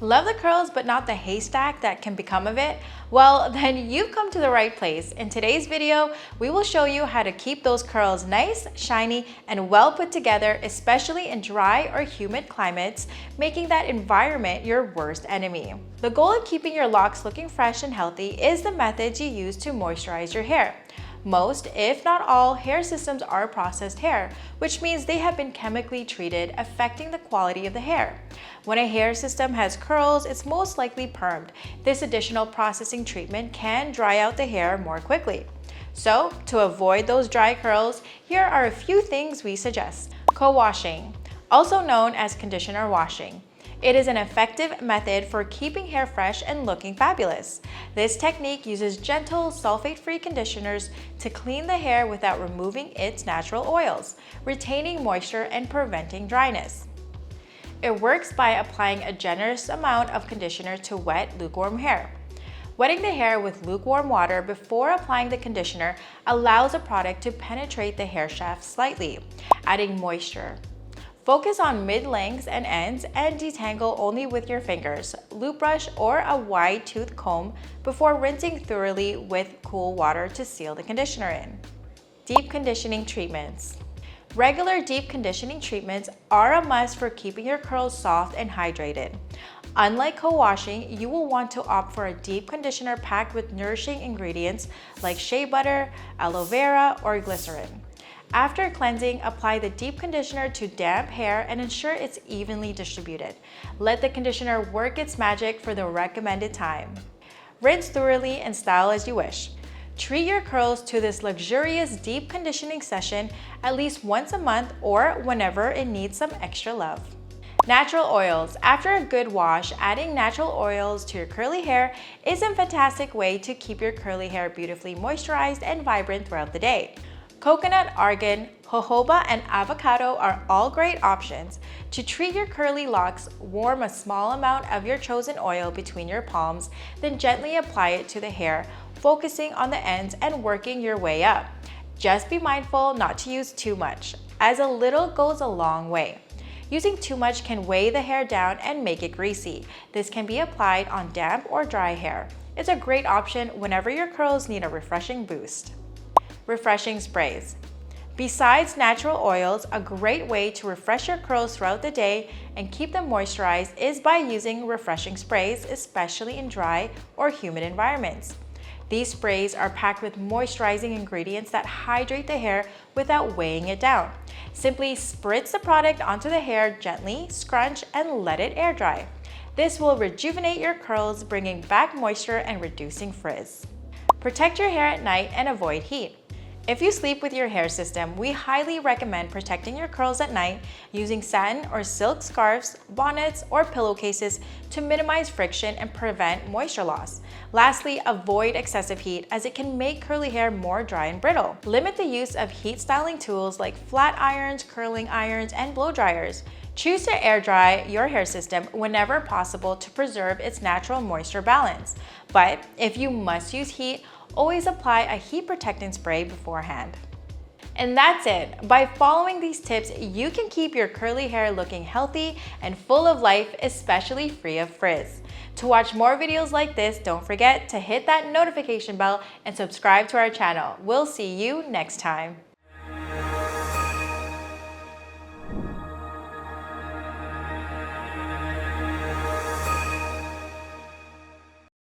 Love the curls but not the haystack that can become of it? Well, then you've come to the right place. In today's video, we will show you how to keep those curls nice, shiny, and well put together, especially in dry or humid climates, making that environment your worst enemy. The goal of keeping your locks looking fresh and healthy is the methods you use to moisturize your hair. Most, if not all, hair systems are processed hair, which means they have been chemically treated, affecting the quality of the hair. When a hair system has curls, it's most likely permed. This additional processing treatment can dry out the hair more quickly. So, to avoid those dry curls, here are a few things we suggest. Co-washing, also known as conditioner washing. It is an effective method for keeping hair fresh and looking fabulous. This technique uses gentle, sulfate-free conditioners to clean the hair without removing its natural oils, retaining moisture and preventing dryness. It works by applying a generous amount of conditioner to wet, lukewarm hair. Wetting the hair with lukewarm water before applying the conditioner allows the product to penetrate the hair shaft slightly, adding moisture. Focus on mid-lengths and ends and detangle only with your fingers, loop brush, or a wide tooth comb before rinsing thoroughly with cool water to seal the conditioner in. Deep conditioning treatments. Regular deep conditioning treatments are a must for keeping your curls soft and hydrated. Unlike co-washing, you will want to opt for a deep conditioner packed with nourishing ingredients like shea butter, aloe vera, or glycerin. After cleansing, apply the deep conditioner to damp hair and ensure it's evenly distributed. Let the conditioner work its magic for the recommended time. Rinse thoroughly and style as you wish. Treat your curls to this luxurious deep conditioning session at least once a month or whenever it needs some extra love. Natural oils. After a good wash, adding natural oils to your curly hair is a fantastic way to keep your curly hair beautifully moisturized and vibrant throughout the day. Coconut, argan, jojoba, and avocado are all great options. To treat your curly locks, warm a small amount of your chosen oil between your palms, then gently apply it to the hair, focusing on the ends and working your way up. Just be mindful not to use too much, as a little goes a long way. Using too much can weigh the hair down and make it greasy. This can be applied on damp or dry hair. It's a great option whenever your curls need a refreshing boost. Refreshing sprays. Besides natural oils, a great way to refresh your curls throughout the day and keep them moisturized is by using refreshing sprays, especially in dry or humid environments. These sprays are packed with moisturizing ingredients that hydrate the hair without weighing it down. Simply spritz the product onto the hair gently, scrunch, and let it air dry. This will rejuvenate your curls, bringing back moisture and reducing frizz. Protect your hair at night and avoid heat. If you sleep with your hair system, we highly recommend protecting your curls at night using satin or silk scarves, bonnets, or pillowcases to minimize friction and prevent moisture loss. Lastly, avoid excessive heat as it can make curly hair more dry and brittle. Limit the use of heat styling tools like flat irons, curling irons, and blow dryers. Choose to air dry your hair system whenever possible to preserve its natural moisture balance. But if you must use heat, always apply a heat protectant spray beforehand. And that's it. By following these tips, you can keep your curly hair looking healthy and full of life, especially free of frizz. To watch more videos like this, don't forget to hit that notification bell and subscribe to our channel. We'll see you next time.